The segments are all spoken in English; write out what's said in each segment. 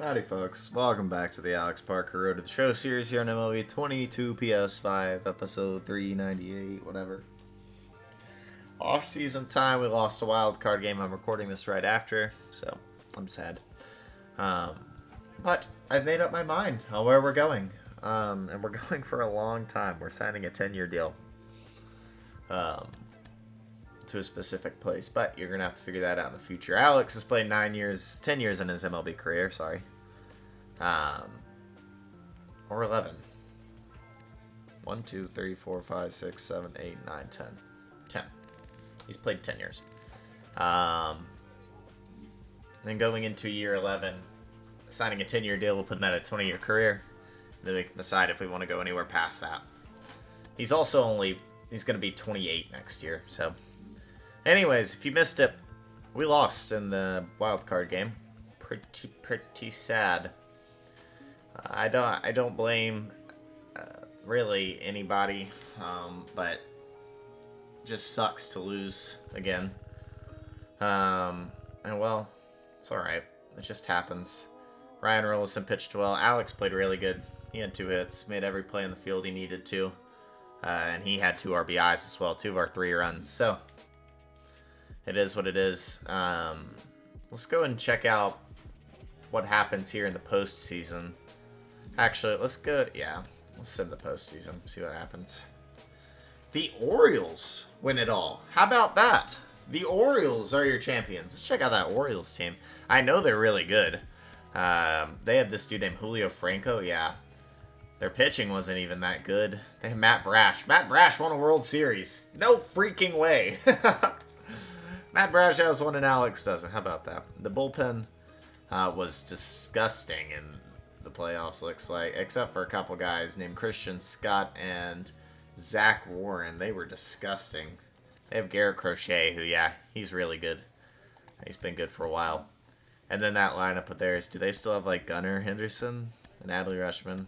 Howdy, folks. Welcome back to the Alex Parker Road to the Show series here on MLB 22 PS5, episode 398, whatever. Off-season time, we lost a wild card game. I'm recording this right after, so I'm sad. But I've made up my mind on where we're going, and we're going for a long time. We're signing a 10-year deal to a specific place, but you're gonna have to figure that out in the future. Alex has played 10 years in his MLB career. Sorry. Or 11. 1, 2, 3, 4, 5, 6, 7, 8, 9, 10. 10. He's played 10 years. Then going into year 11, signing a 10-year deal will put him at a 20-year career. Then we can decide if we want to go anywhere past that. He's going to be 28 next year. So, anyways, if you missed it, we lost in the wild card game. Pretty sad. I don't blame really anybody, but just sucks to lose again. And well, it's all right. It just happens. Ryan Rollison pitched well. Alex played really good. He had 2 hits, made every play in the field he needed to, and he had 2 RBIs as well, 2 of our 3 runs. So it is what it is. Let's go and check out what happens here in the postseason. Actually, let's send the postseason, see what happens. The Orioles win it all. How about that? The Orioles are your champions. Let's check out that Orioles team. I know they're really good. They have this dude named Julio Franco. Yeah. Their pitching wasn't even that good. They have Matt Brash. Matt Brash won a World Series. No freaking way. Matt Brash has one and Alex doesn't. How about that? The bullpen was disgusting in the playoffs, looks like, except for a couple guys named Christian Scott and Zach Warren. They were disgusting. They have Garrett Crochet, who, yeah, he's really good. He's been good for a while. And then that lineup of theirs, do they still have, like, Gunnar Henderson and Adley Rutschman?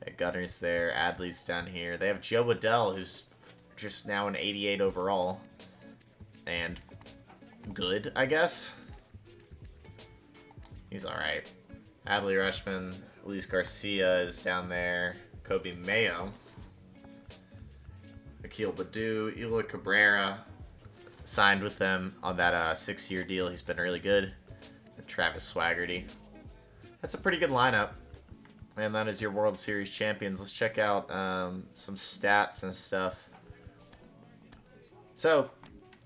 Yeah, Gunner's there, Adley's down here. They have Joe Waddell, who's just now an 88 overall. And good, I guess. He's alright. Adley Rutschman, Luis Garcia is down there. Kobe Mayo. Akil Baddoo, Eloy Cabrera signed with them on that 6-year deal. He's been really good. And Travis Swaggerty. That's a pretty good lineup. And that is your World Series champions. Let's check out some stats and stuff. So,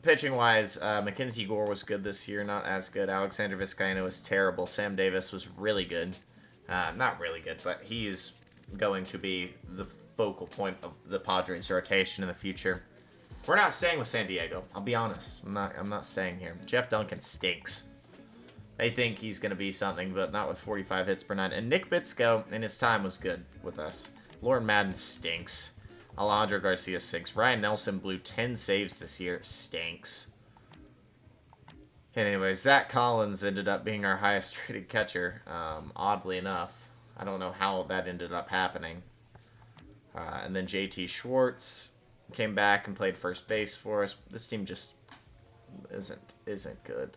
pitching-wise, Mackenzie Gore was good this year, not as good. Alexander Vizcaino was terrible. Sam Davis was really good. Not really good, but he's going to be the focal point of the Padres' rotation in the future. We're not staying with San Diego. I'll be honest. I'm not staying here. Jeff Duncan stinks. They think he's going to be something, but not with 45 hits per 9. And Nick Bitsko, in his time, was good with us. Lauren Madden stinks. Alejandro Garcia stinks. Ryan Nelson blew 10 saves this year. Stinks. Anyway, Zach Collins ended up being our highest rated catcher, oddly enough. I don't know how that ended up happening. And then JT Schwartz came back and played first base for us. This team just isn't good.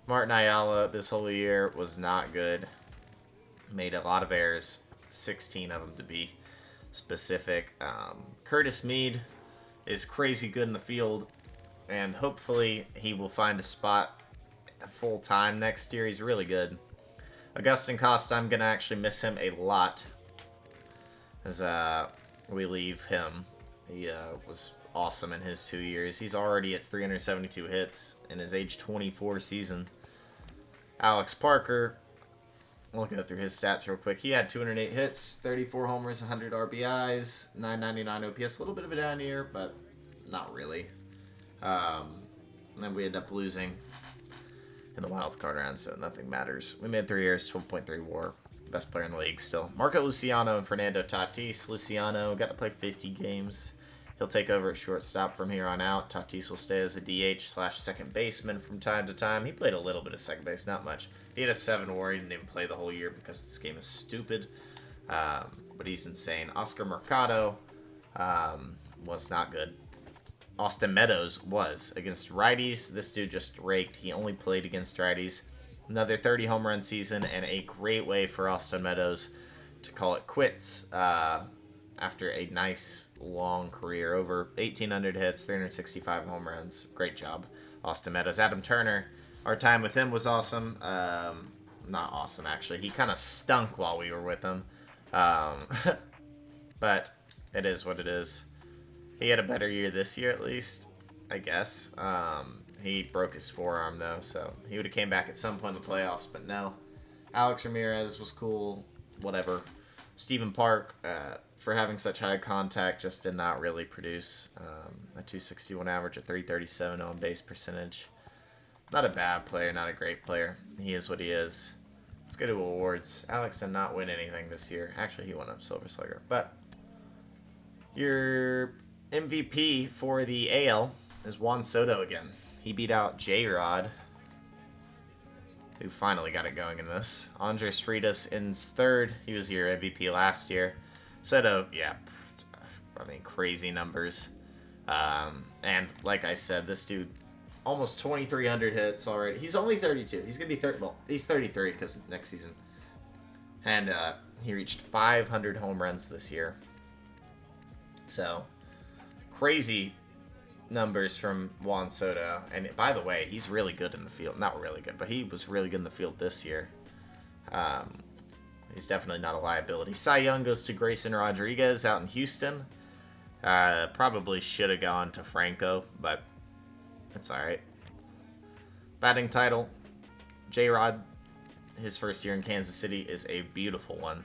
Martin Ayala this whole year was not good. Made a lot of errors. 16 of them to be specific. Curtis Mead is crazy good in the field, and hopefully he will find a spot full time next year. He's really good. Augustin Costa, I'm gonna actually miss him a lot as we leave him. He was awesome in his 2 years. He's already at 372 hits in his age 24 season. Alex Parker, we'll go through his stats real quick. He had 208 hits, 34 homers, 100 RBIs, 999 OPS. A little bit of a down year, but not really. And then we ended up losing in the wild card round, so nothing matters. We made 3 years, 12.3 WAR. Best player in the league still. Marco Luciano and Fernando Tatis. Luciano got to play 50 games. He'll take over at shortstop from here on out. Tatis will stay as a DH/second baseman from time to time. He played a little bit of second base, not much. He had a 7 WAR. He didn't even play the whole year because this game is stupid. But he's insane. Oscar Mercado was not good. Austin Meadows was. Against righties, this dude just raked. He only played against righties. Another 30 home run season and a great way for Austin Meadows to call it quits after a nice long career. Over 1,800 hits, 365 home runs. Great job, Austin Meadows. Adam Turner, our time with him was awesome. Not awesome, actually. He kind of stunk while we were with him. But it is what it is. He had a better year this year, at least, I guess. He broke his forearm, though, so he would have came back at some point in the playoffs, but no. Alex Ramirez was cool, whatever. Stephen Park, for having such high contact, just did not really produce. A 261 average, a 337 on base percentage. Not a bad player, not a great player. He is what he is. Let's go to awards. Alex did not win anything this year. Actually, he won a Silver Slugger. But your MVP for the AL is Juan Soto again. He beat out J-Rod, who finally got it going in this. Andres Fritas in third. He was your MVP last year. Soto, yeah, I mean, crazy numbers. And like I said, this dude, almost 2,300 hits already. He's only 32. He's going to be 30. Well, he's 33 because next season. And he reached 500 home runs this year. So, crazy numbers from Juan Soto. And by the way, he's really good in the field. Not really good, but he was really good in the field this year. He's definitely not a liability. Cy Young goes to Grayson Rodriguez out in Houston. Probably should have gone to Franco, but it's all right. Batting title, J-Rod. His first year in Kansas City is a beautiful one.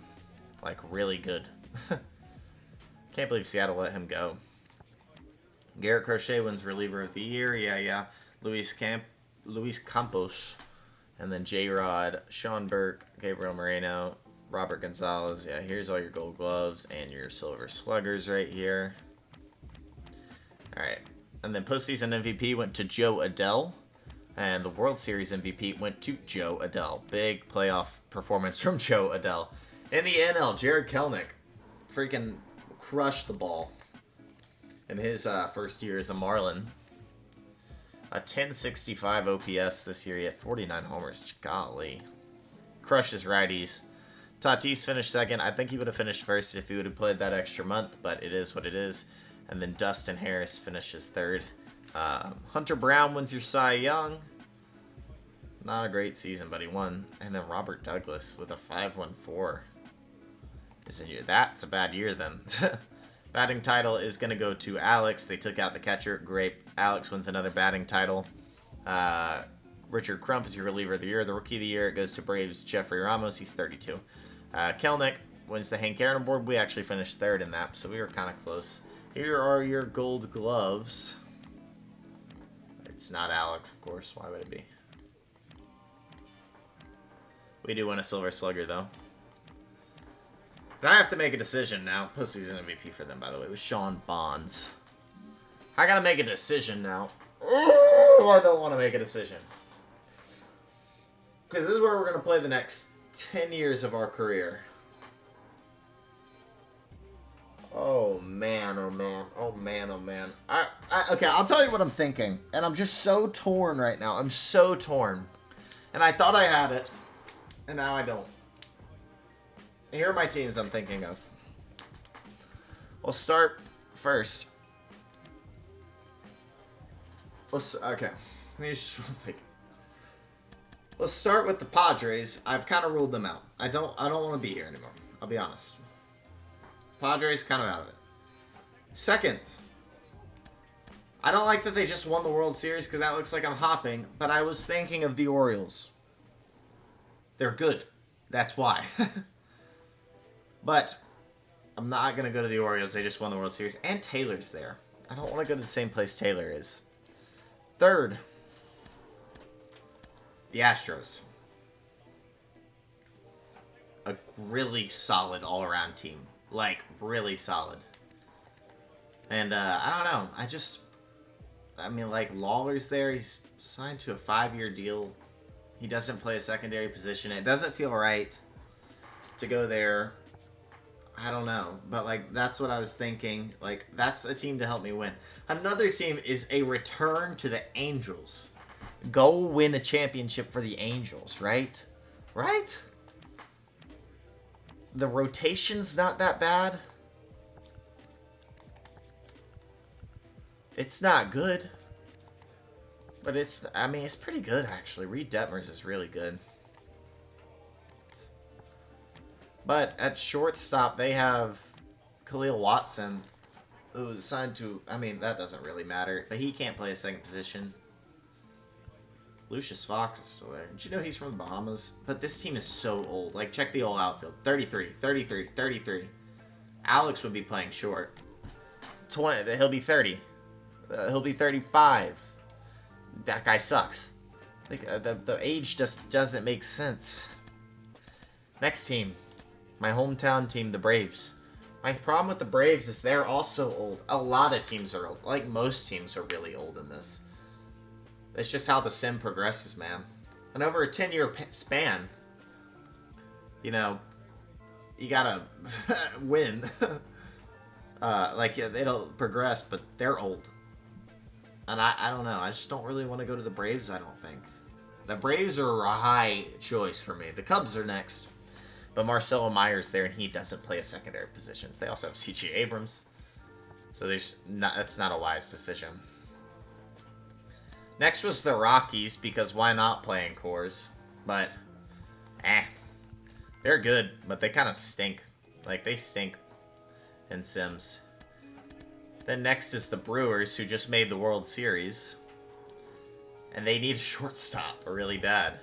Like, really good. Can't believe Seattle let him go. Garrett Crochet wins reliever of the year. Yeah. Luis Campos. And then J-Rod, Sean Burke, Gabriel Moreno, Robert Gonzalez. Yeah, here's all your gold gloves and your silver sluggers right here. All right. And then postseason MVP went to Joe Adell. And the World Series MVP went to Joe Adell. Big playoff performance from Joe Adell. In the NL, Jared Kelenic freaking crushed the ball in his first year as a Marlin. A 1065 OPS this year. He had 49 homers. Golly. Crushes righties. Tatis finished second. I think he would have finished first if he would have played that extra month, but it is what it is. And then Dustin Harris finishes third. Hunter Brown wins your Cy Young. Not a great season, but he won. And then Robert Douglas with a 5.14. That's a bad year then. Batting title is going to go to Alex. They took out the catcher. Great. Alex wins another batting title. Richard Crump is your reliever of the year. The rookie of the year, it goes to Braves' Jeffrey Ramos. He's 32. Kelenic wins the Hank Aaron Award. We actually finished third in that, so we were kind of close. Here are your gold gloves. It's not Alex, of course. Why would it be? We do win a Silver Slugger, though. And I have to make a decision now. Postseason MVP for them, by the way, was Sean Bonds. I gotta make a decision now. Ooh, I don't want to make a decision. Because this is where we're going to play the next 10 years of our career. Oh, man, oh, man. Oh, man, oh, man. Okay, I'll tell you what I'm thinking. And I'm just so torn right now. I'm so torn. And I thought I had it. And now I don't. Here are my teams I'm thinking of. We'll start first. Okay. Let me just think. Let's start with the Padres. I've kind of ruled them out. I don't want to be here anymore. I'll be honest. Padres kind of out of it. Second, I don't like that they just won the World Series because that looks like I'm hopping, but I was thinking of the Orioles. They're good. That's why. But I'm not going to go to the Orioles. They just won the World Series. And Taylor's there. I don't want to go to the same place Taylor is. Third, the Astros. A really solid all-around team. Like, really solid. And, I don't know. I mean, like, Lawler's there. He's signed to a 5-year deal. He doesn't play a secondary position. It doesn't feel right to go there. I don't know. But, like, that's what I was thinking. Like, that's a team to help me win. Another team is a return to the Angels. Go win a championship for the Angels, right? Right? The rotation's not that bad. It's not good. But it's, I mean, it's pretty good, actually. Reed Detmers is really good. But at shortstop, they have Khalil Watson, who's signed to, I mean, that doesn't really matter. But he can't play a second position. Lucius Fox is still there. Did you know he's from the Bahamas? But this team is so old. Like, check the old outfield. 33, 33, 33. Alex would be playing short. 20, he'll be 30. He'll be 35. That guy sucks. Like, the age just doesn't make sense. Next team. My hometown team, the Braves. My problem with the Braves is they're also old. A lot of teams are old. Like, most teams are really old in this. It's just how the sim progresses, man. And over a 10-year span, you know, you gotta win. Like, it'll progress, but they're old. And I don't know. I just don't really want to go to the Braves, I don't think. The Braves are a high choice for me. The Cubs are next. But Marcelo Myers there, and he doesn't play a secondary positions. They also have C.J. Abrams. So that's not a wise decision. Next was the Rockies, because why not play in Coors? But, they're good, but they kind of stink. Like, they stink in Sims. Then next is the Brewers, who just made the World Series. And they need a shortstop really bad.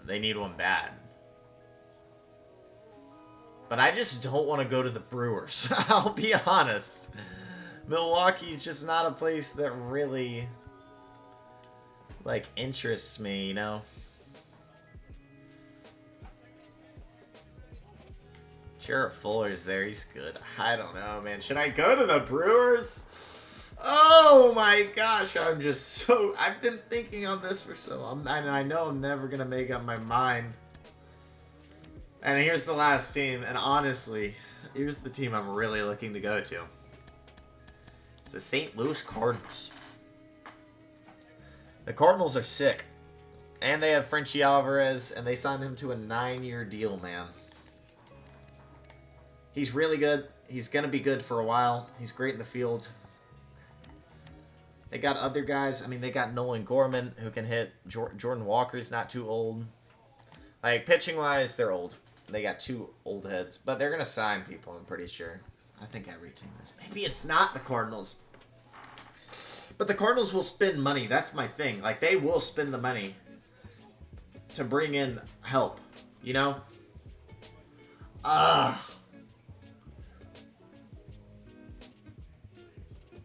They need one bad. But I just don't want to go to the Brewers. I'll be honest. Milwaukee's just not a place that really, like, interests me, you know? Jarrett Fuller's there. He's good. I don't know, man. Should I go to the Brewers? Oh, my gosh. I've been thinking on this for so long. And I know I'm never going to make up my mind. And here's the last team. And honestly, here's the team I'm really looking to go to. It's the St. Louis Cardinals. The Cardinals are sick. And they have Frenchie Alvarez. And they signed him to a 9-year deal, man. He's really good. He's going to be good for a while. He's great in the field. They got other guys. I mean, they got Nolan Gorman, who can hit. Jordan Walker's not too old. Like, pitching-wise, they're old. They got 2 old heads. But they're going to sign people, I'm pretty sure. I think every team is. Maybe it's not the Cardinals. But the Cardinals will spend money. That's my thing. Like, they will spend the money to bring in help. You know?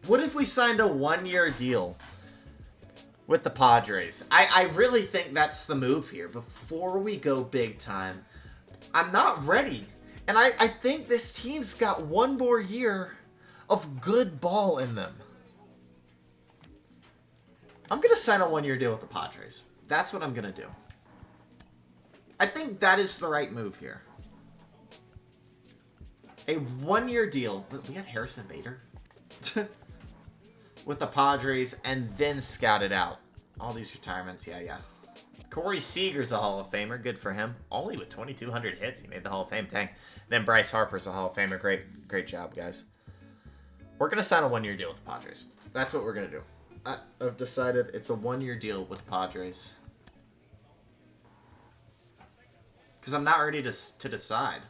What if we signed a 1-year deal with the Padres? I really think that's the move here. Before we go big time, I'm not ready. And I think this team's got 1 more year of good ball in them. I'm going to sign a 1-year deal with the Padres. That's what I'm going to do. I think that is the right move here. A 1-year deal. But we got Harrison Bader. With the Padres, and then scout it out. All these retirements, yeah. Corey Seager's a Hall of Famer. Good for him. Only with 2,200 hits, he made the Hall of Fame. Dang. Then Bryce Harper's a Hall of Famer. Great job, guys. We're going to sign a 1-year deal with the Padres. That's what we're going to do. I've decided it's a 1-year deal with the Padres. Because I'm not ready to decide.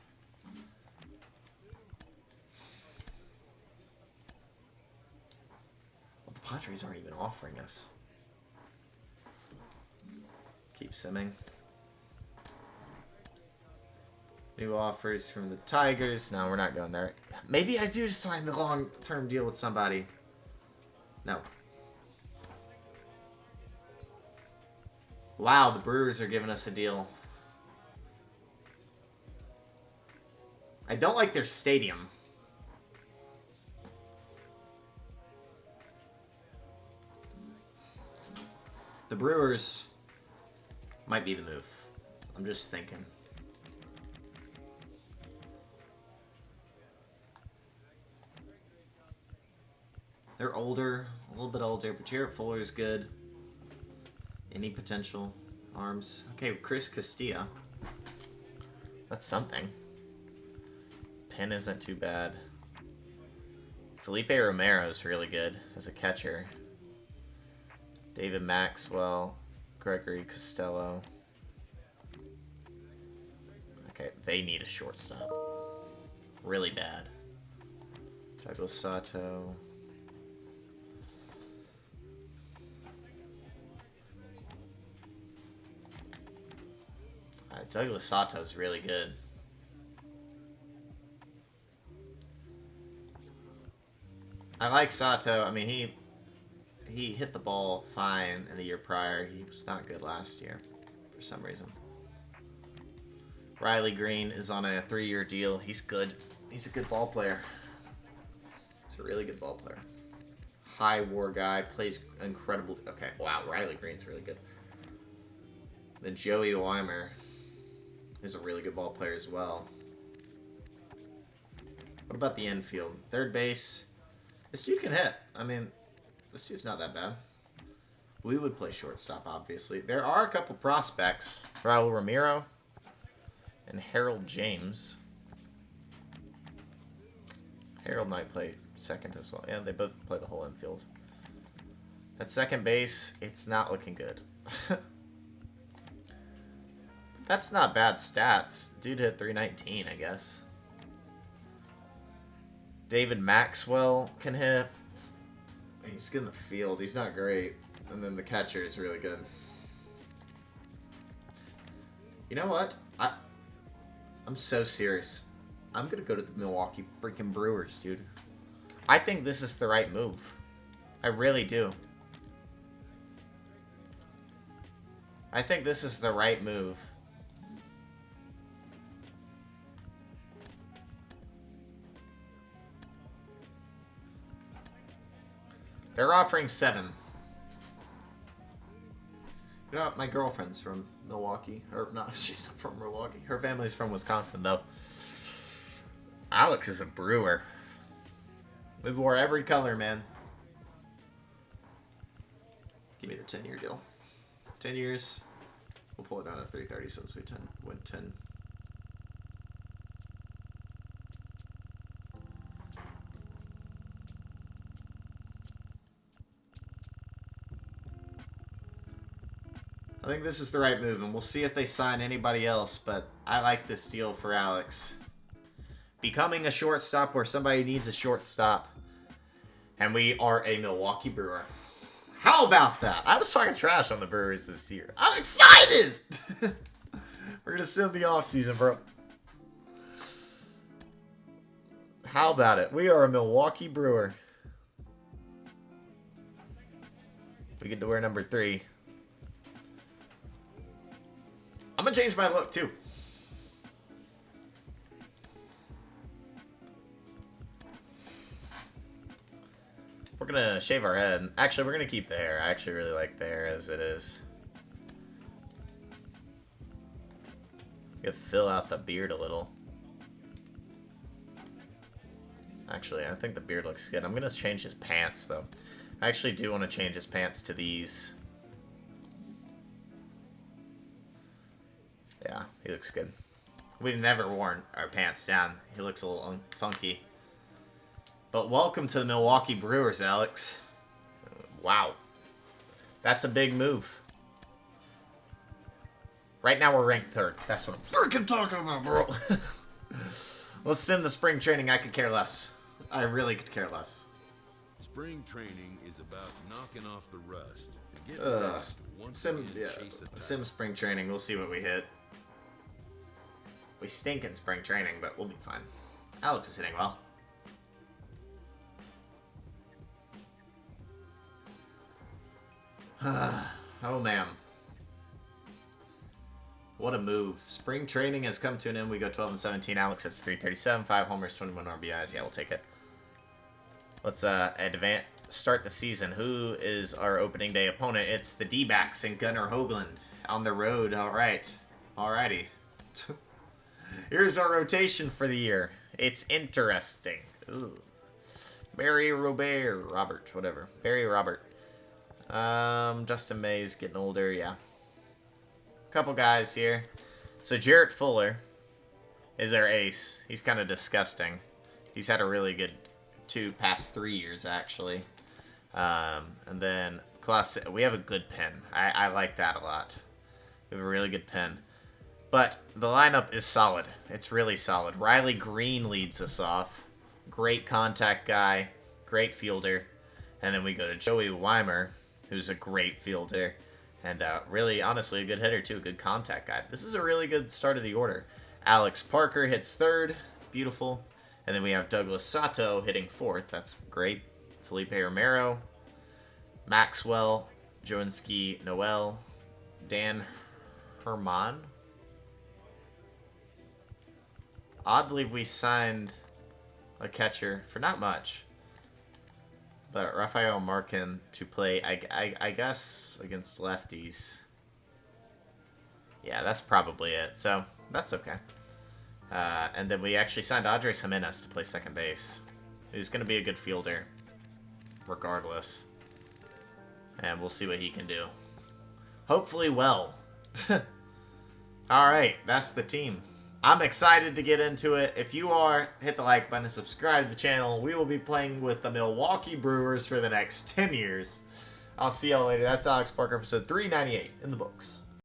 Padres aren't even offering us. Keep simming. New offers from the Tigers. No, we're not going there. Maybe I do sign the long-term deal with somebody. No. Wow, the Brewers are giving us a deal. I don't like their stadium. The Brewers might be the move. I'm just thinking. They're older, a little bit older, but Jarrett Fuller's good. Any potential arms? Okay, Chris Castilla. That's something. Penn isn't too bad. Felipe Romero's really good as a catcher. David Maxwell, Gregory Costello. Okay, they need a shortstop. Really bad. Douglas Sato. Douglas Sato's really good. I like Sato. I mean, he hit the ball fine in the year prior. He was not good last year for some reason. Riley Green is on a 3-year deal. He's good. He's a good ball player. He's a really good ball player. High war guy. Plays incredible. Okay, wow. Riley Green's really good. Then Joey Weimer is a really good ball player as well. What about the infield? Third base. This dude can hit. I mean, this dude's not that bad. We would play shortstop, obviously. There are a couple prospects. Raul Ramiro and Harold James. Harold might play second as well. Yeah, they both play the whole infield. At second base, it's not looking good. That's not bad stats. Dude hit 319, I guess. David Maxwell can hit. He's good in the field. He's not great. And then the catcher is really good. You know what? I'm so serious. I'm going to go to the Milwaukee freaking Brewers, dude. I think this is the right move. I really do. I think this is the right move. They're offering 7. You know what? My girlfriend's from Milwaukee. Or, no, she's not from Milwaukee. Her family's from Wisconsin, though. Alex is a Brewer. We've wore every color, man. Give me the 10-year deal. 10 years. We'll pull it down at 330 since we went 10. I think this is the right move, and we'll see if they sign anybody else, but I like this deal for Alex. Becoming a shortstop where somebody needs a shortstop, and we are a Milwaukee Brewer. How about that? I was talking trash on the Brewers this year. I'm excited! We're going to send the offseason, bro. How about it? We are a Milwaukee Brewer. We get to wear number 3. I'm going to change my look, too. We're going to shave our head. Actually, we're going to keep the hair. I actually really like the hair as it is. You fill out the beard a little. Actually, I think the beard looks good. I'm going to change his pants, though. I actually do want to change his pants to these. Yeah, he looks good. We've never worn our pants down. He looks a little funky. But welcome to the Milwaukee Brewers, Alex. Wow. That's a big move. Right now we're ranked 3rd. That's what I'm freaking talking about, bro. Let's send the spring training. I could care less. I really could care less. Spring training is about knocking off the rust. Sim spring training. We'll see what we hit. We stink in spring training, but we'll be fine. Alex is hitting well. Oh, man. What a move. Spring training has come to an end. We go 12-17. Alex hits 337, 5 homers, 21 RBIs. Yeah, we'll take it. Let's start the season. Who is our opening day opponent? It's the D-backs and Gunnar Hoagland on the road. All right. Alrighty. Here's our rotation for the year. It's interesting. Ugh. Barry Robert, whatever. Barry Robert. Justin May's getting older, yeah. Couple guys here. So Jarrett Fuller is our ace. He's kind of disgusting. He's had a really good past 3 years, actually. And then we have a good pen. I like that a lot. We have a really good pen. But the lineup is solid. It's really solid. Riley Green leads us off. Great contact guy. Great fielder. And then we go to Joey Weimer, who's a great fielder. And really, honestly, a good hitter, too. A good contact guy. This is a really good start of the order. Alex Parker hits third. Beautiful. And then we have Douglas Sato hitting fourth. That's great. Felipe Romero. Maxwell. Joensky Noel. Dan Herman. Oddly, we signed a catcher for not much. But Rafael Markin to play, I guess, against lefties. Yeah, that's probably it. So, that's okay. And then we actually signed Andres Jimenez to play second base. Who's going to be a good fielder, regardless. And we'll see what he can do. Hopefully well. Alright, that's the team. I'm excited to get into it. If you are, hit the like button and subscribe to the channel. We will be playing with the Milwaukee Brewers for the next 10 years. I'll see y'all later. That's Alex Parker, episode 398 in the books.